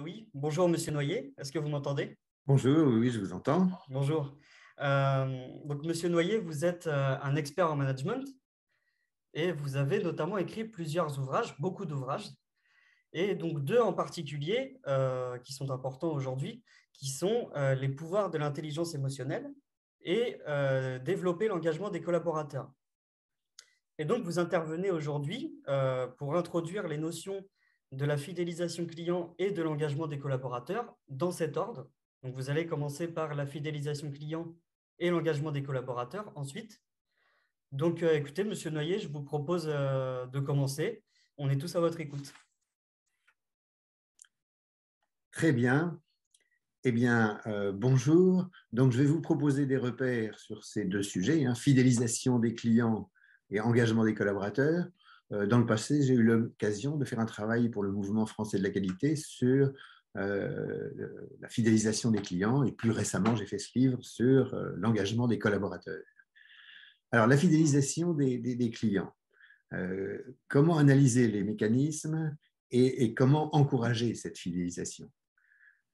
Oui, bonjour Monsieur Noyer, est-ce que vous m'entendez? Bonjour, oui, oui, je vous entends. Bonjour. Donc Monsieur Noyer, vous êtes un expert en management et vous avez notamment écrit plusieurs ouvrages, beaucoup d'ouvrages, et donc deux en particulier qui sont importants aujourd'hui, qui sont les pouvoirs de l'intelligence émotionnelle et développer l'engagement des collaborateurs. Et donc vous intervenez aujourd'hui pour introduire les notions de la fidélisation client et de l'engagement des collaborateurs dans cet ordre. Donc, vous allez commencer par la fidélisation client et l'engagement des collaborateurs ensuite. Donc, écoutez, Monsieur Noyer, je vous propose de commencer. On est tous à votre écoute. Très bien. Eh bien, bonjour. Donc, je vais vous proposer des repères sur ces deux sujets, hein, fidélisation des clients et engagement des collaborateurs. Dans le passé, j'ai eu l'occasion de faire un travail pour le Mouvement français de la qualité sur la fidélisation des clients et plus récemment, j'ai fait ce livre sur l'engagement des collaborateurs. Alors, la fidélisation des clients. Comment analyser les mécanismes et comment encourager cette fidélisation?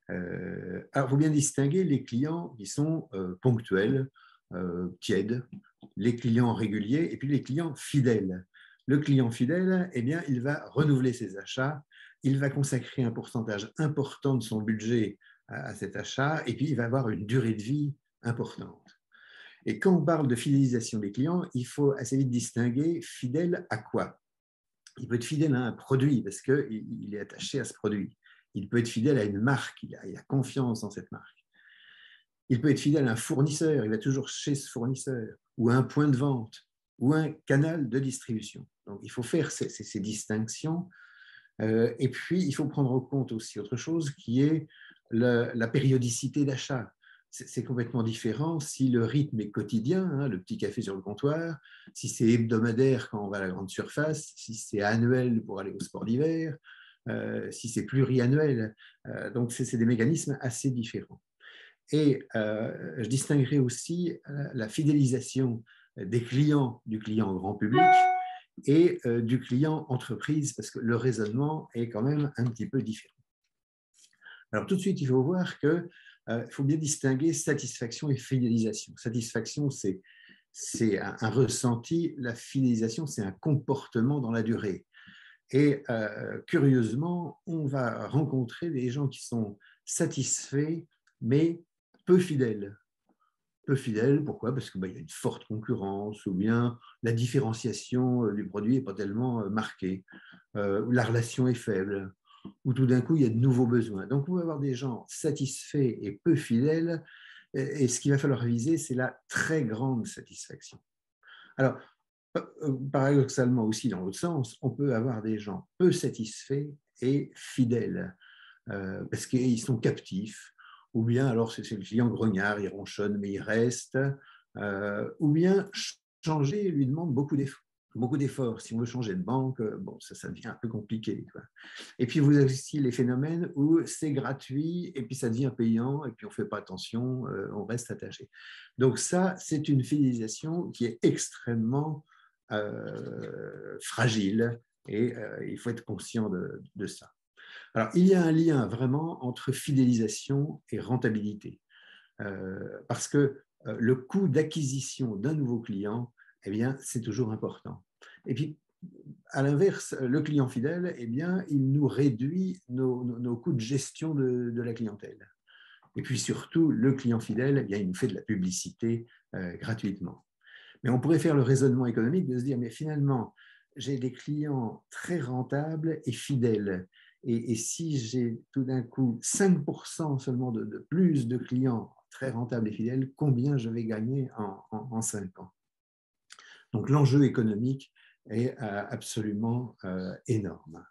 Alors, il faut bien distinguer les clients qui sont ponctuels, tièdes, les clients réguliers et puis les clients fidèles. Le client fidèle, eh bien, il va renouveler ses achats, il va consacrer un pourcentage important de son budget à cet achat et puis il va avoir une durée de vie importante. Et quand on parle de fidélisation des clients, il faut assez vite distinguer fidèle à quoi. Il peut être fidèle à un produit parce qu'il est attaché à ce produit. Il peut être fidèle à une marque, il a confiance dans cette marque. Il peut être fidèle à un fournisseur, il va toujours chez ce fournisseur, ou à un point de vente, ou à un canal de distribution. Donc, il faut faire ces distinctions. Et puis, il faut prendre en compte aussi autre chose qui est la périodicité d'achat. C'est complètement différent si le rythme est quotidien, hein, le petit café sur le comptoir, si c'est hebdomadaire quand on va à la grande surface, si c'est annuel pour aller au sport d'hiver, si c'est pluriannuel. Donc, c'est des mécanismes assez différents. Et je distinguerai aussi la fidélisation des clients, du client grand public et du client entreprise, parce que le raisonnement est quand même un petit peu différent. Alors tout de suite, il faut voir qu'il faut bien distinguer satisfaction et fidélisation. Satisfaction, c'est un ressenti. La fidélisation, c'est un comportement dans la durée. Et curieusement, on va rencontrer des gens qui sont satisfaits, mais peu fidèles. Peu fidèles, pourquoi? Parce qu'il y a une forte concurrence, ou bien la différenciation du produit n'est pas tellement marquée, la relation est faible, ou tout d'un coup, il y a de nouveaux besoins. Donc, on va avoir des gens satisfaits et peu fidèles, et ce qu'il va falloir viser, c'est la très grande satisfaction. Alors, paradoxalement aussi, dans l'autre sens, on peut avoir des gens peu satisfaits et fidèles parce qu'ils sont captifs, ou bien alors c'est le client grognard, il ronchonne mais il reste, ou bien changer lui demande beaucoup d'efforts. Si on veut changer de banque, bon, ça devient un peu compliqué, quoi. Et puis vous avez aussi les phénomènes où c'est gratuit et puis ça devient payant et puis on ne fait pas attention, on reste attaché. Donc ça, c'est une fidélisation qui est extrêmement fragile et il faut être conscient de ça. Alors, il y a un lien vraiment entre fidélisation et rentabilité, parce que le coût d'acquisition d'un nouveau client, eh bien, c'est toujours important. Et puis, à l'inverse, le client fidèle, eh bien, il nous réduit nos coûts de gestion de la clientèle. Et puis surtout, le client fidèle, eh bien, il nous fait de la publicité gratuitement. Mais on pourrait faire le raisonnement économique de se dire, mais finalement, j'ai des clients très rentables et fidèles. Et si j'ai tout d'un coup 5% seulement de plus de clients très rentables et fidèles, combien je vais gagner en 5 ans? Donc l'enjeu économique est absolument énorme.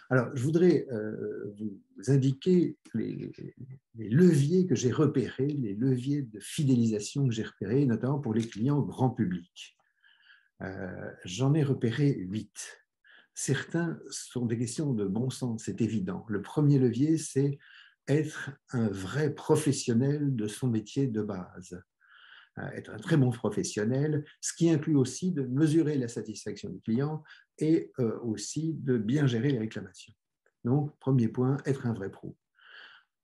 Alors, je voudrais vous indiquer les leviers que j'ai repérés, les leviers de fidélisation que j'ai repérés, notamment pour les clients grand public. J'en ai repéré 8. Certains sont des questions de bon sens, c'est évident. Le premier levier, c'est être un vrai professionnel de son métier de base. Être un très bon professionnel, ce qui inclut aussi de mesurer la satisfaction du client et aussi de bien gérer les réclamations. Donc, premier point, être un vrai pro.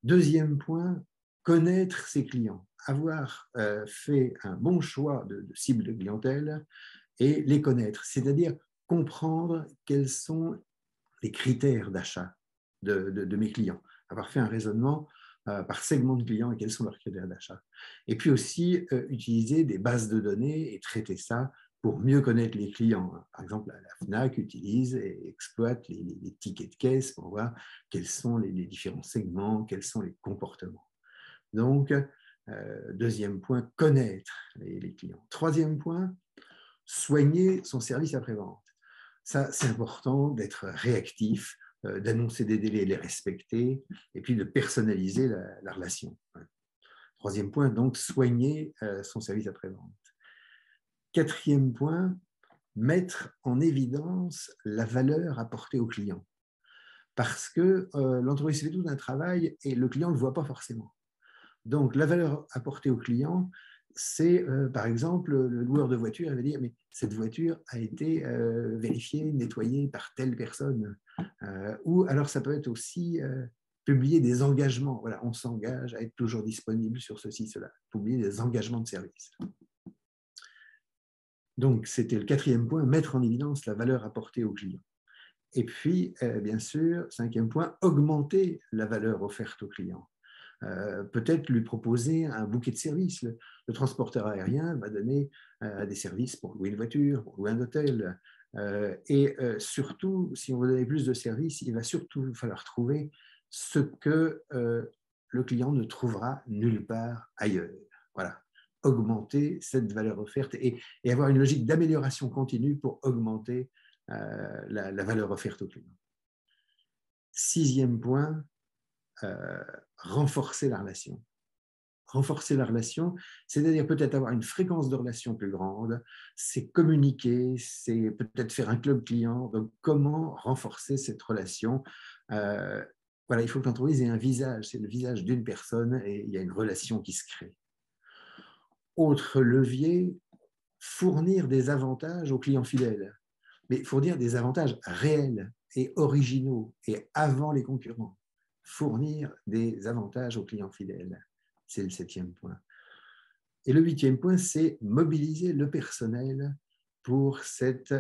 Deuxième point, connaître ses clients, avoir fait un bon choix de cible de clientèle et les connaître, c'est-à-dire comprendre quels sont les critères d'achat de mes clients, avoir fait un raisonnement par segment de clients et quels sont leurs critères d'achat. Et puis aussi utiliser des bases de données et traiter ça pour mieux connaître les clients. Par exemple, la FNAC utilise et exploite les tickets de caisse pour voir quels sont les différents segments, quels sont les comportements. Donc, deuxième point, connaître les clients. Troisième point, soigner son service après-vente. Ça, c'est important d'être réactif, d'annoncer des délais et les respecter, et puis de personnaliser la relation. Troisième point, donc, soigner son service après-vente. Quatrième point, mettre en évidence la valeur apportée au client. Parce que l'entreprise fait tout un travail et le client ne le voit pas forcément. Donc, la valeur apportée au client, c'est, par exemple, le loueur de voiture, il va dire, mais cette voiture a été vérifiée, nettoyée par telle personne. Ou alors, ça peut être aussi publier des engagements. Voilà, on s'engage à être toujours disponible sur ceci, cela. Publier des engagements de service. Donc, c'était le quatrième point, mettre en évidence la valeur apportée au client. Et puis, bien sûr, cinquième point, augmenter la valeur offerte au client. Peut-être lui proposer un bouquet de services. Le transporteur aérien va donner des services pour louer une voiture, pour louer un hôtel. Et surtout, si on veut donner plus de services, il va surtout falloir trouver ce que le client ne trouvera nulle part ailleurs. Voilà, augmenter cette valeur offerte et avoir une logique d'amélioration continue pour augmenter la valeur offerte au client. Sixième point, renforcer la relation. Renforcer la relation, c'est-à-dire peut-être avoir une fréquence de relation plus grande, c'est communiquer, c'est peut-être faire un club client. Donc, comment renforcer cette relation voilà, il faut que l'entreprise ait un visage, c'est le visage d'une personne et il y a une relation qui se crée. Autre levier, fournir des avantages aux clients fidèles, mais fournir des avantages réels et originaux et avant les concurrents. Fournir des avantages aux clients fidèles. C'est le septième point. Et le huitième point, c'est mobiliser le personnel pour cette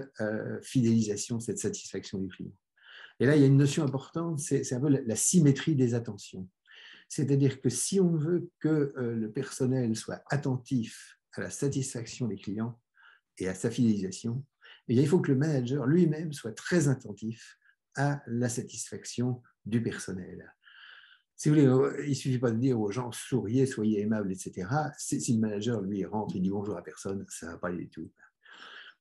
fidélisation, cette satisfaction du client. Et là, il y a une notion importante, c'est un peu la symétrie des attentions. C'est-à-dire que si on veut que le personnel soit attentif à la satisfaction des clients et à sa fidélisation, eh bien, il faut que le manager lui-même soit très attentif à la satisfaction du personnel. Si vous voulez, il ne suffit pas de dire aux gens souriez, soyez aimables, etc. Si le manager, lui, rentre, il dit bonjour à personne, ça ne va pas aller du tout.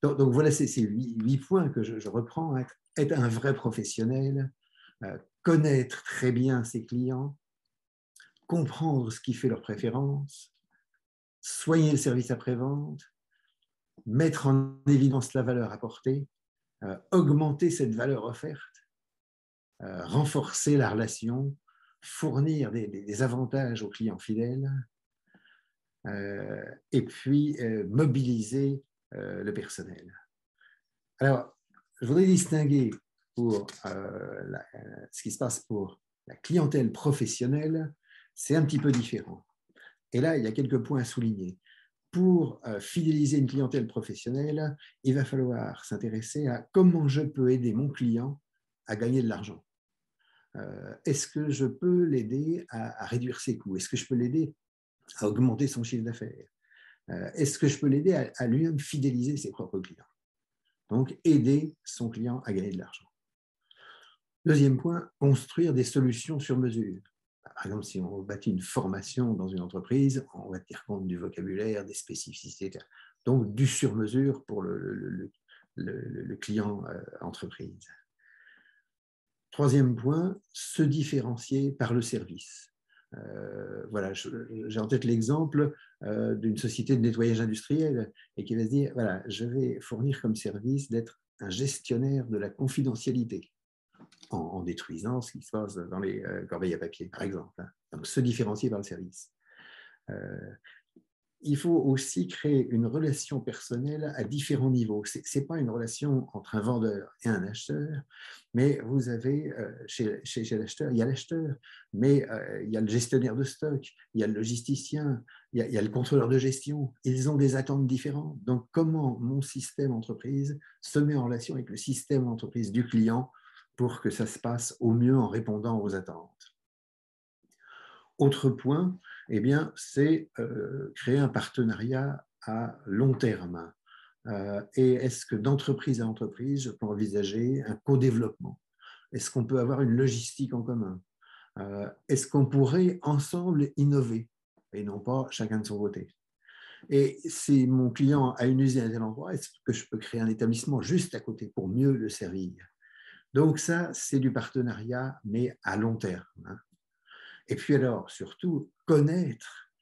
Donc voilà, c'est 8 points que je reprends. Être un vrai professionnel, connaître très bien ses clients, comprendre ce qui fait leurs préférences, soigner le service après-vente, mettre en évidence la valeur apportée, augmenter cette valeur offerte, renforcer la relation, fournir des avantages aux clients fidèles, et puis mobiliser le personnel. Alors, je voudrais distinguer pour ce qui se passe pour la clientèle professionnelle, c'est un petit peu différent. Et là, il y a quelques points à souligner. Pour fidéliser une clientèle professionnelle, il va falloir s'intéresser à comment je peux aider mon client à gagner de l'argent. Est-ce que je peux l'aider à réduire ses coûts? Est-ce que je peux l'aider à augmenter son chiffre d'affaires? Est-ce que je peux l'aider à lui-même fidéliser ses propres clients? Donc, aider son client à gagner de l'argent. Deuxième point, construire des solutions sur mesure. Par exemple, si on bâtit une formation dans une entreprise, on va tenir compte du vocabulaire, des spécificités, etc. Donc du sur-mesure pour le client entreprise. Troisième point, se différencier par le service. Voilà, j'ai en tête l'exemple d'une société de nettoyage industriel et qui va se dire, voilà, je vais fournir comme service d'être un gestionnaire de la confidentialité en détruisant ce qui se passe dans les corbeilles à papier, par exemple. Donc, se différencier par le service. il faut aussi créer une relation personnelle à différents niveaux. Ce n'est pas une relation entre un vendeur et un acheteur, mais vous avez, chez l'acheteur, il y a l'acheteur, mais il y a le gestionnaire de stock, il y a le logisticien, il y a le contrôleur de gestion. Ils ont des attentes différentes. Donc, comment mon système entreprise se met en relation avec le système entreprise du client pour que ça se passe au mieux en répondant aux attentes. Autre point, eh bien, c'est créer un partenariat à long terme. Et est-ce que d'entreprise à entreprise, je peux envisager un co-développement? Est-ce qu'on peut avoir une logistique en commun? Est-ce qu'on pourrait ensemble innover et non pas chacun de son côté? Et si mon client a une usine à tel endroit, est-ce que je peux créer un établissement juste à côté pour mieux le servir? Donc ça, c'est du partenariat, mais à long terme. Et puis alors, surtout, connaître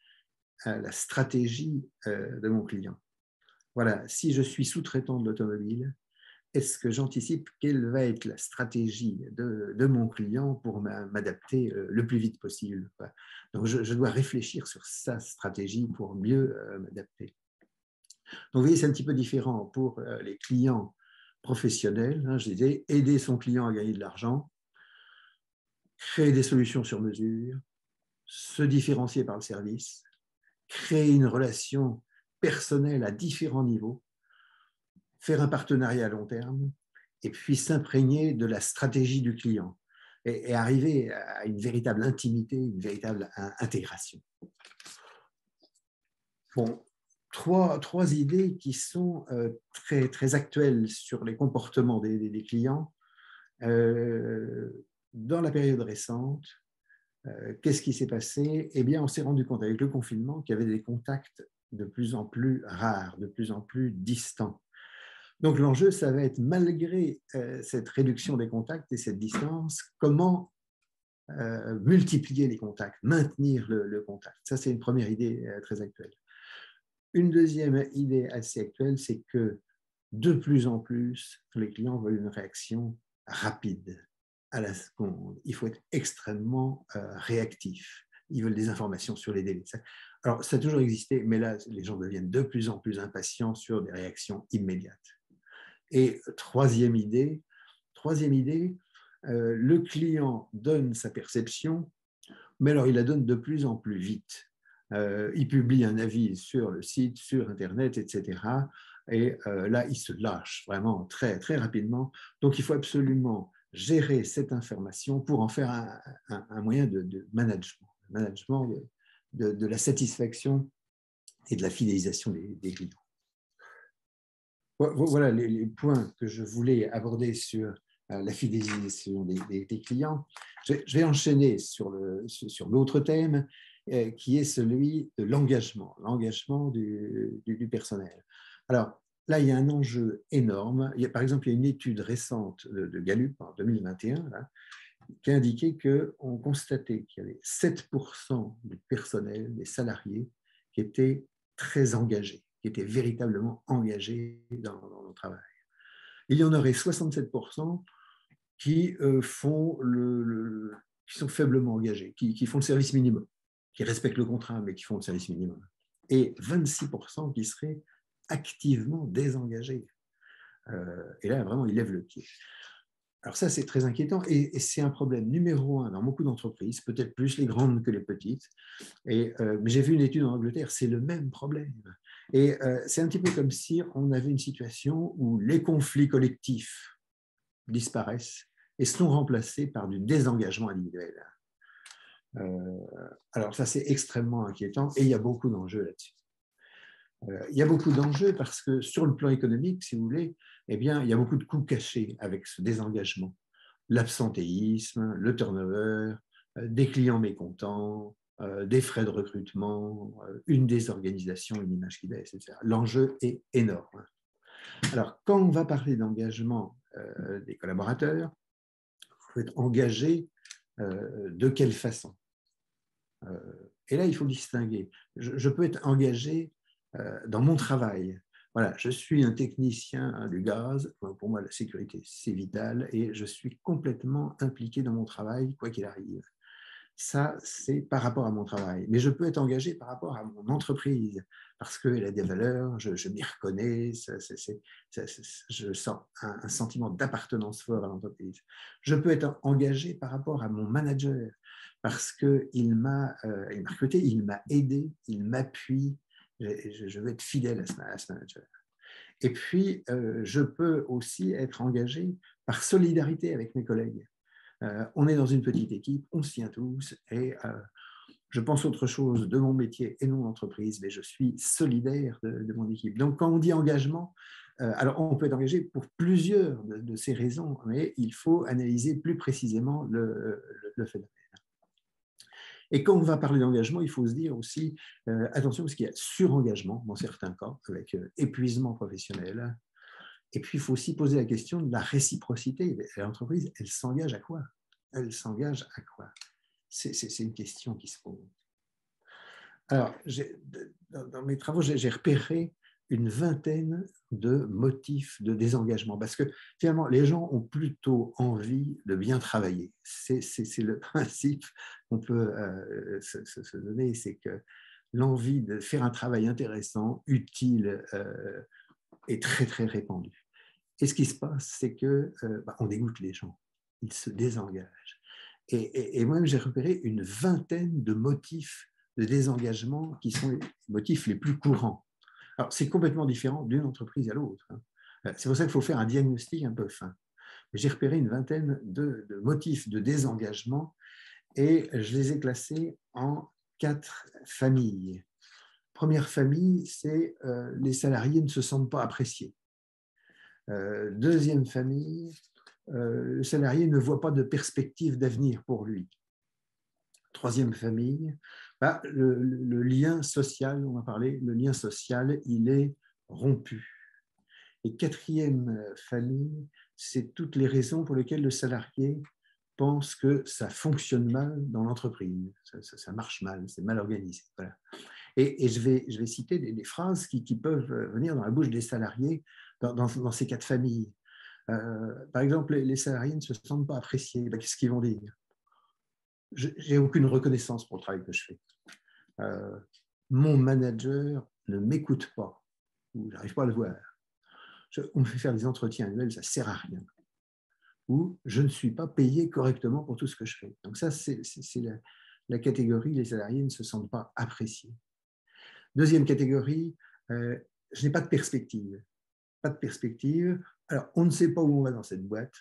la stratégie de mon client. Voilà, si je suis sous-traitant de l'automobile, est-ce que j'anticipe quelle va être la stratégie de mon client pour m'adapter le plus vite possible? Donc, je dois réfléchir sur sa stratégie pour mieux m'adapter. Donc, vous voyez, c'est un petit peu différent pour les clients professionnels. Je disais, aider son client à gagner de l'argent, créer des solutions sur mesure, se différencier par le service, créer une relation personnelle à différents niveaux, faire un partenariat à long terme, et puis s'imprégner de la stratégie du client et arriver à une véritable intimité, une véritable intégration. Bon, trois idées qui sont très, très actuelles sur les comportements des clients. Dans la période récente, qu'est-ce qui s'est passé? Eh bien, on s'est rendu compte avec le confinement qu'il y avait des contacts de plus en plus rares, de plus en plus distants. Donc, l'enjeu, ça va être, malgré cette réduction des contacts et cette distance, comment multiplier les contacts, maintenir le contact. Ça, c'est une première idée très actuelle. Une deuxième idée assez actuelle, c'est que de plus en plus, les clients veulent une réaction rapide, à la seconde. Il faut être extrêmement réactif. Ils veulent des informations sur les délais. Alors, ça a toujours existé, mais là, les gens deviennent de plus en plus impatients sur des réactions immédiates. Et troisième idée, le client donne sa perception, mais alors il la donne de plus en plus vite. Il publie un avis sur le site, sur Internet, etc. Et là, il se lâche vraiment très, très rapidement. Donc, il faut absolument gérer cette information pour en faire un moyen de management de la satisfaction et de la fidélisation des clients. Voilà les points que je voulais aborder sur la fidélisation des clients. Je vais enchaîner sur l'autre thème qui est celui de l'engagement du personnel. Alors là, il y a un enjeu énorme. Par exemple, il y a une étude récente de Gallup en 2021 là, qui a indiqué qu'on constatait qu'il y avait 7% du personnel, des salariés, qui étaient très engagés, qui étaient véritablement engagés dans le travail. Il y en aurait 67% qui qui sont faiblement engagés, qui font le service minimum, qui respectent le contrat, mais qui font le service minimum. Et 26% qui seraient activement désengagés. Et là, vraiment, ils lèvent le pied. Alors ça, c'est très inquiétant et c'est un problème numéro 1 dans beaucoup d'entreprises, peut-être plus les grandes que les petites. Mais j'ai vu une étude en Angleterre, c'est le même problème. Et c'est un petit peu comme si on avait une situation où les conflits collectifs disparaissent et sont remplacés par du désengagement individuel. Alors ça, c'est extrêmement inquiétant et il y a beaucoup d'enjeux là-dessus. Il y a beaucoup d'enjeux parce que sur le plan économique, si vous voulez, eh bien, il y a beaucoup de coûts cachés avec ce désengagement. L'absentéisme, le turnover, des clients mécontents, des frais de recrutement, une désorganisation, une image qui baisse, etc. L'enjeu est énorme. Alors, quand on va parler d'engagement des collaborateurs, il faut être engagé de quelle façon? Et là, il faut distinguer. Je peux être engagé dans mon travail. Voilà, je suis un technicien du gaz. Pour moi, la sécurité, c'est vital et je suis complètement impliqué dans mon travail, quoi qu'il arrive. Ça, c'est par rapport à mon travail. Mais je peux être engagé par rapport à mon entreprise, parce qu'elle a des valeurs, je m'y reconnais, je sens un sentiment d'appartenance fort à l'entreprise. Je peux être engagé par rapport à mon manager, parce qu'il m'a recruté, il m'a aidé, il m'appuie, je veux être fidèle à ce manager. Et puis, je peux aussi être engagé par solidarité avec mes collègues. On est dans une petite équipe, on se tient tous, et je pense autre chose de mon métier et non l'entreprise, mais je suis solidaire de mon équipe. Donc, quand on dit engagement, alors on peut être engagé pour plusieurs de ces raisons, mais il faut analyser plus précisément le phénomène. Et quand on va parler d'engagement, il faut se dire aussi, attention, parce qu'il y a surengagement dans certains cas, avec épuisement professionnel. Et puis, il faut aussi poser la question de la réciprocité. L'entreprise, elle s'engage à quoi? Elle s'engage à quoi? C'est une question qui se pose. Alors, dans mes travaux, j'ai repéré une vingtaine de motifs de désengagement, parce que finalement, les gens ont plutôt envie de bien travailler. C'est le principe qu'on peut se donner, c'est que l'envie de faire un travail intéressant, utile, est très, très répandue. Et ce qui se passe, c'est qu'on dégoûte les gens, ils se désengagent. Et moi-même, j'ai repéré une vingtaine de motifs de désengagement qui sont les motifs les plus courants. Alors, c'est complètement différent d'une entreprise à l'autre. C'est pour ça qu'il faut faire un diagnostic un peu fin. J'ai repéré une vingtaine de motifs de désengagement et je les ai classés en 4 familles. Première famille, c'est les salariés ne se sentent pas appréciés. Deuxième famille, le salarié ne voit pas de perspective d'avenir pour lui. Troisième famille, le lien social, on va parler, le lien social, il est rompu. Et quatrième famille, c'est toutes les raisons pour lesquelles le salarié pense que ça fonctionne mal dans l'entreprise, ça marche mal, c'est mal organisé. Voilà. Et je vais citer des phrases qui peuvent venir dans la bouche des salariés dans ces 4 familles. Par exemple, les salariés ne se sentent pas appréciés. Qu'est-ce qu'ils vont dire? J'ai aucune reconnaissance pour le travail que je fais. Mon manager ne m'écoute pas, ou j'arrive pas à le voir. On me fait faire des entretiens annuels, ça ne sert à rien. Ou je ne suis pas payé correctement pour tout ce que je fais. Donc ça, c'est la catégorie, les salariés ne se sentent pas appréciés. Deuxième catégorie, je n'ai pas de perspective. Pas de perspective. Alors, on ne sait pas où on va dans cette boîte.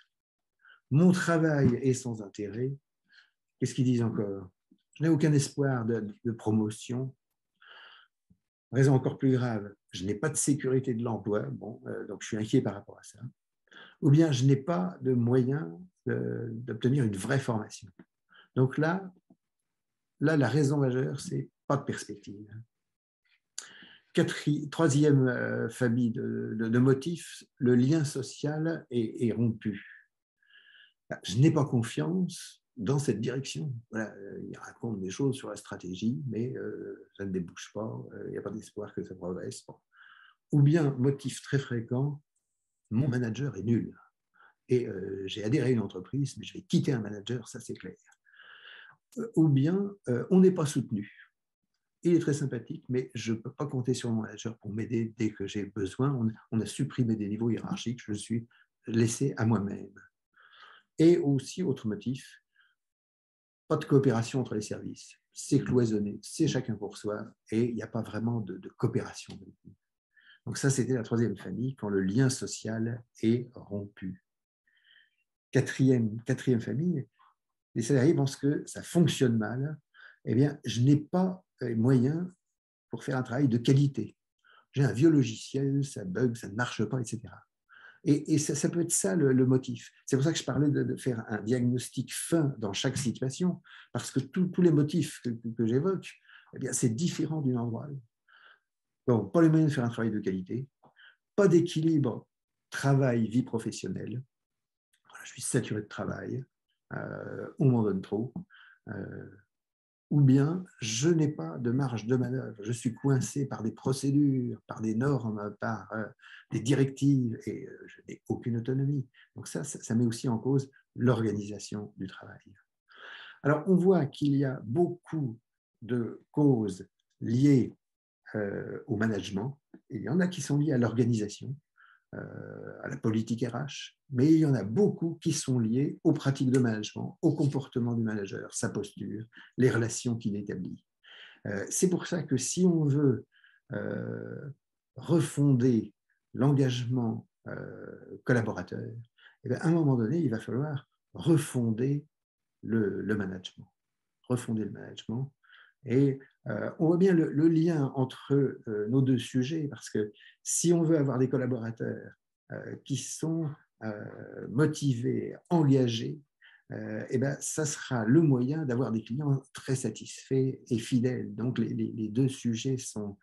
Mon travail est sans intérêt. Qu'est-ce qu'ils disent encore? Je n'ai aucun espoir de promotion. Raison encore plus grave, je n'ai pas de sécurité de l'emploi, donc je suis inquiet par rapport à ça. Ou bien je n'ai pas de moyens d'obtenir une vraie formation. Donc là, la raison majeure, c'est pas de perspective. Troisième famille de motifs, le lien social est rompu. Je n'ai pas confiance dans cette direction. Voilà, il raconte des choses sur la stratégie, mais ça ne débouche pas, il n'y a pas d'espoir que ça progresse. Ou bien, motif très fréquent, mon manager est nul. Et j'ai adhéré à une entreprise, mais je vais quitter un manager, ça c'est clair. Ou bien, on n'est pas soutenu. Il est très sympathique, mais je ne peux pas compter sur mon manager pour m'aider dès que j'ai besoin. On a supprimé des niveaux hiérarchiques, je suis laissé à moi-même. Et aussi, autre motif, pas de coopération entre les services. C'est cloisonné, c'est chacun pour soi, et il n'y a pas vraiment de coopération. Donc ça, c'était la troisième famille, quand le lien social est rompu. Quatrième famille, les salariés pensent que ça fonctionne mal. Eh bien, je n'ai pas moyen pour faire un travail de qualité. J'ai un vieux logiciel, ça bug, ça ne marche pas, etc. Et ça peut être ça le motif. C'est pour ça que je parlais de faire un diagnostic fin dans chaque situation, parce que tous les motifs que j'évoque, eh bien, c'est différent d'une endroit à l'autre. Donc, pas les moyens de faire un travail de qualité, pas d'équilibre travail-vie professionnelle. Voilà, je suis saturé de travail, on m'en donne trop. Ou bien je n'ai pas de marge de manœuvre, je suis coincé par des procédures, par des normes, par des directives, et je n'ai aucune autonomie. Donc ça met aussi en cause l'organisation du travail. Alors, on voit qu'il y a beaucoup de causes liées au management. Il y en a qui sont liées à l'organisation, à la politique RH, mais il y en a beaucoup qui sont liées aux pratiques de management, au comportement du manager, sa posture, les relations qu'il établit. C'est pour ça que si on veut refonder l'engagement collaborateur, eh bien, à un moment donné, il va falloir refonder le management. Refonder le management. Et on voit bien le lien entre nos deux sujets, parce que si on veut avoir des collaborateurs qui sont motivés, engagés, eh ben, ça sera le moyen d'avoir des clients très satisfaits et fidèles. Donc, les deux sujets sont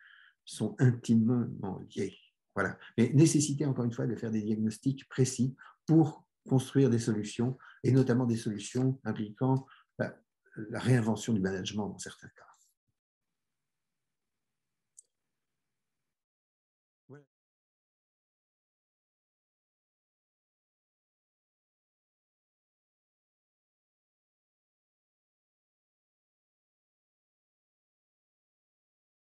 intimement liés. Voilà. Mais nécessité, encore une fois, de faire des diagnostics précis pour construire des solutions, et notamment des solutions impliquant la réinvention du management dans certains cas.